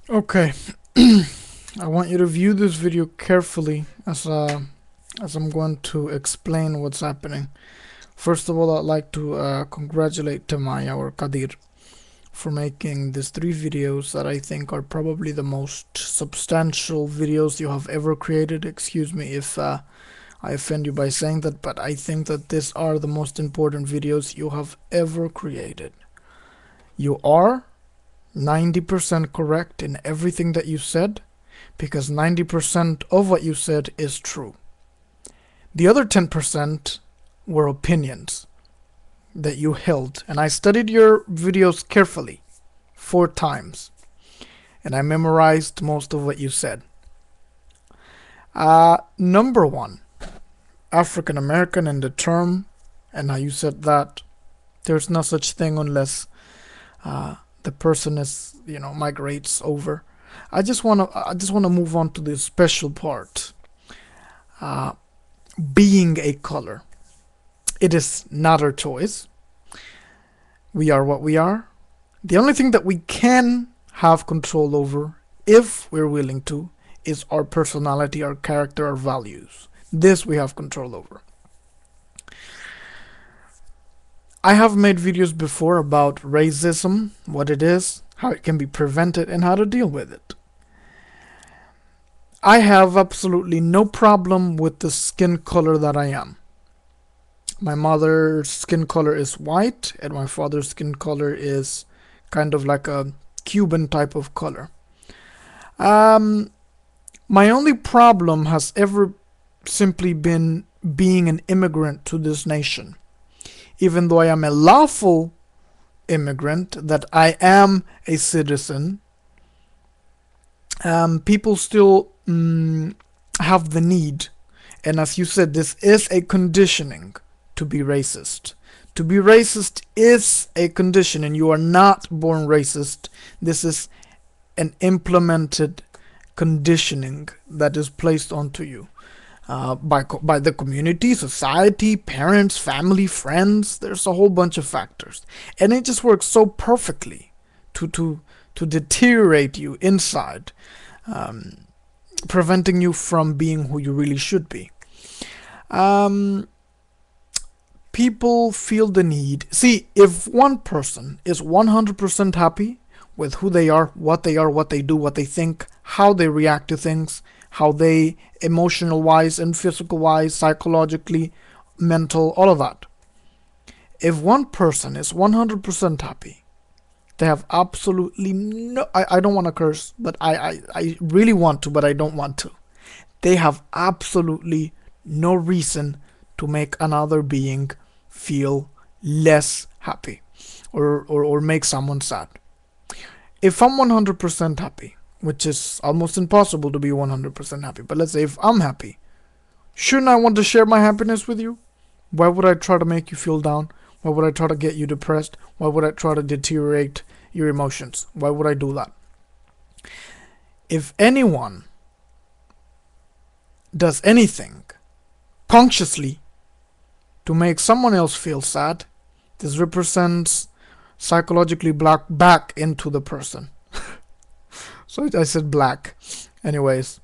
Okay, I want you to view this video carefully as I'm going to explain what's happening. First of all, I'd like to congratulate Tamaya or Kadir for making these three videos that I think are probably the most substantial videos you have ever created. Excuse me if I offend you by saying that, but I think that these are the most important videos you have ever created. You are 90% correct in everything that you said, because 90% of what you said is true. The other 10% were opinions that you held, and I studied your videos carefully 4 times, and I memorized most of what you said. Number one, African American and the term, and how you said that there's no such thing unless the person is, migrates over. I just wanna move on to the special part. Uh, being a color, it is not our choice. We are what we are. The only thing that we can have control over, if we're willing to, is our personality, our character, our values. This we have control over. I have made videos before about racism, what it is, how it can be prevented, and how to deal with it. I have absolutely no problem with the skin color that I am. My mother's skin color is white, and my father's skin color is kind of like a Cuban type of color. Um, my only problem has ever simply been being an immigrant to this nation. Even though I am a lawful immigrant, that I am a citizen, people still have the need. And as you said, this is a conditioning to be racist. To be racist is a condition, and you are not born racist. This is an implemented conditioning that is placed onto you. By the community, society, parents, family, friends. There's a whole bunch of factors, and it just works so perfectly to deteriorate you inside, um, preventing you from being who you really should be. Um, People feel the need. See, if one person is 100% happy with who they are, what they do, what they think, how they react to things, how they emotional wise and physical wise, psychologically, mental, all of that. If one person is 100% happy, they have absolutely no. I don't want to curse, but I really want to, but I don't want to. They have absolutely no reason to make another being feel less happy, or make someone sad. If I'm 100% happy, which is almost impossible to be 100% happy, but let's say if I'm happy, shouldn't I want to share my happiness with you? Why would I try to make you feel down? Why would I try to get you depressed? Why would I try to deteriorate your emotions? Why would I do that? If anyone does anything consciously to make someone else feel sad, this represents psychologically black back into the person. So I said black. Anyways,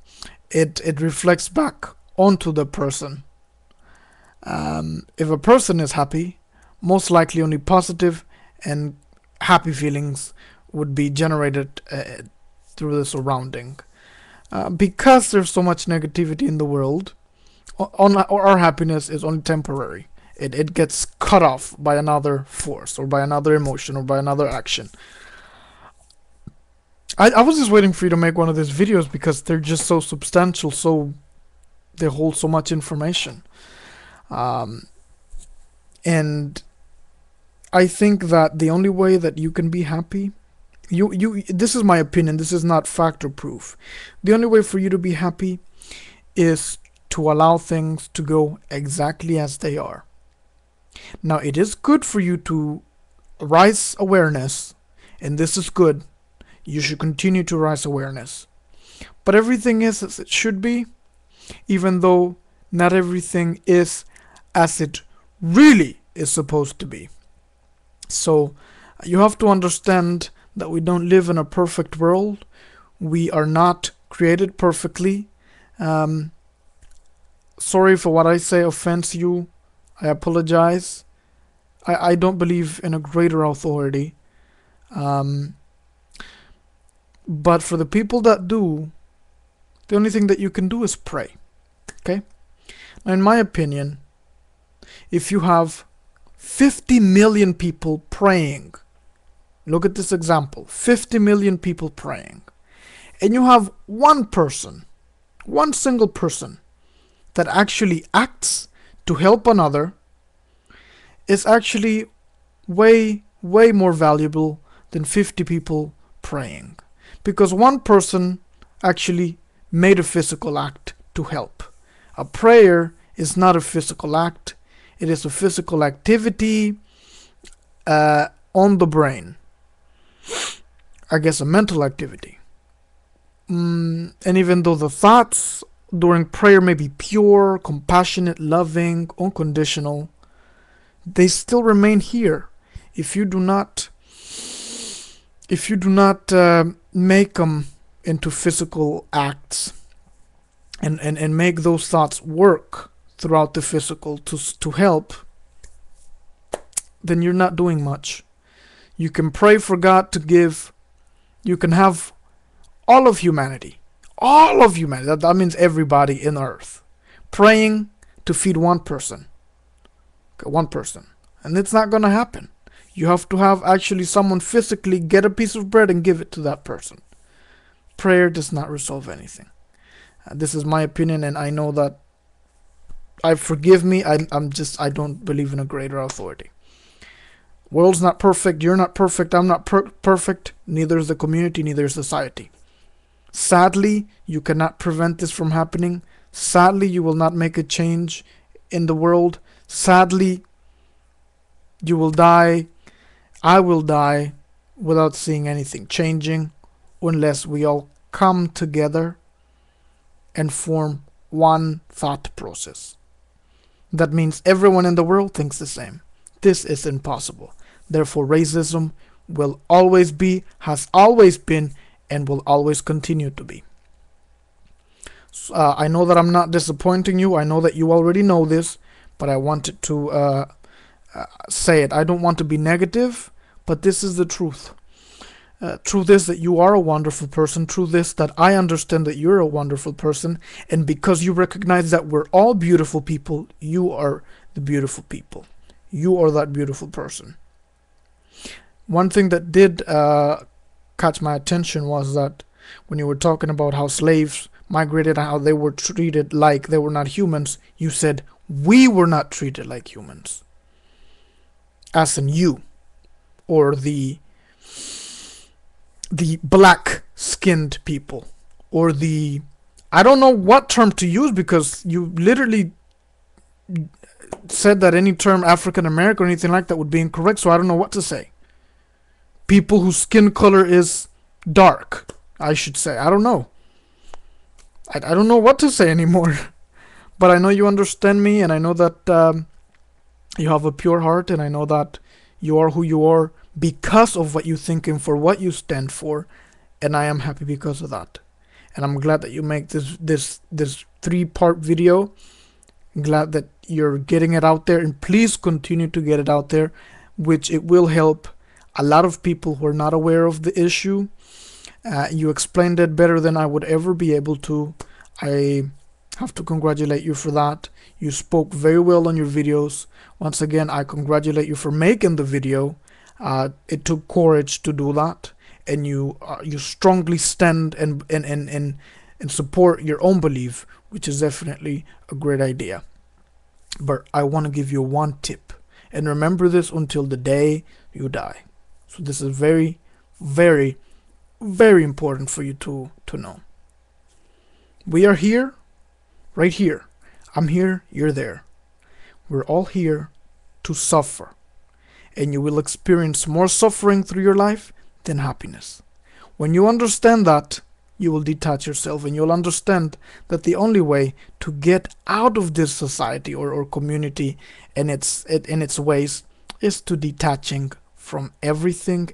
it reflects back onto the person. If a person is happy, most likely only positive and happy feelings would be generated through the surrounding. Because there's so much negativity in the world, our happiness is only temporary. It gets cut off by another force, or by another emotion, or by another action. I was just waiting for you to make one of these videos because they're just so substantial, so they hold so much information. Um, and I think that the only way that you can be happy, this is my opinion, this is not fact or proof. The only way for you to be happy is to allow things to go exactly as they are. Now, it is good for you to raise awareness, and this is good. You should continue to raise awareness. But everything is as it should be, even though not everything is as it really is supposed to be. So, you have to understand that we don't live in a perfect world. We are not created perfectly. Sorry for what I say offends you. I apologize. I don't believe in a greater authority. Um, but for the people that do, the only thing that you can do is pray. Okay? Now, in my opinion, if you have 50 million people praying, look at this example, 50 million people praying, and you have one person, one single person, that actually acts to help another, is actually way more valuable than 50 people praying, because one person actually made a physical act to help. A prayer is not a physical act, it is a physical activity on the brain. I guess a mental activity. And even though the thoughts during prayer may be pure, compassionate, loving, unconditional, they still remain here if you do not make them into physical acts and make those thoughts work throughout the physical to help. Then you're not doing much. You can pray for God to give. You can have all of humanity, that means everybody in earth, praying to feed one person. Okay, one person. And it's not going to happen. You have to have actually someone physically get a piece of bread and give it to that person. Prayer does not resolve anything. This is my opinion, and I know that, forgive me, I don't believe in a greater authority. World's not perfect, you're not perfect, I'm not perfect, neither is the community, neither is society. Sadly, you cannot prevent this from happening. Sadly, you will not make a change in the world. Sadly, you will die, I will die, without seeing anything changing, unless we all come together and form one thought process. That means everyone in the world thinks the same. This is impossible. Therefore, racism will always be, has always been, and will always continue to be. I know that I'm not disappointing you. I know that you already know this, but I wanted to say it. I don't want to be negative, but this is the truth. Truth is that you are a wonderful person. Truth is that I understand that you're a wonderful person, and because you recognize that we're all beautiful people, you are the beautiful people. You are that beautiful person. One thing that did catch my attention was that when you were talking about how slaves migrated and how they were treated like they were not humans, you said we were not treated like humans. As in you, or the black-skinned people, or the, I don't know what term to use, because you literally said that any term African American or anything like that would be incorrect, so I don't know what to say. People whose skin color is dark, I should say. I don't know. I don't know what to say anymore. But I know you understand me, and I know that you have a pure heart, and I know that you are who you are because of what you think and for what you stand for, and I am happy because of that. And I'm glad that you make this 3-part video. I'm glad that you're getting it out there, and please continue to get it out there, which it will help a lot of people who are not aware of the issue. You explained it better than I would ever be able to. I have to congratulate you for that. You spoke very well on your videos. Once again, I congratulate you for making the video. It took courage to do that, and you strongly stand and support your own belief, which is definitely a great idea. But I want to give you one tip, and remember this until the day you die. So this is very, very, very important for you to know. We are here, right here. I'm here, you're there. We're all here to suffer, and you will experience more suffering through your life than happiness. When you understand that, you will detach yourself, and you'll understand that the only way to get out of this society or community and its ways is to detaching from everything,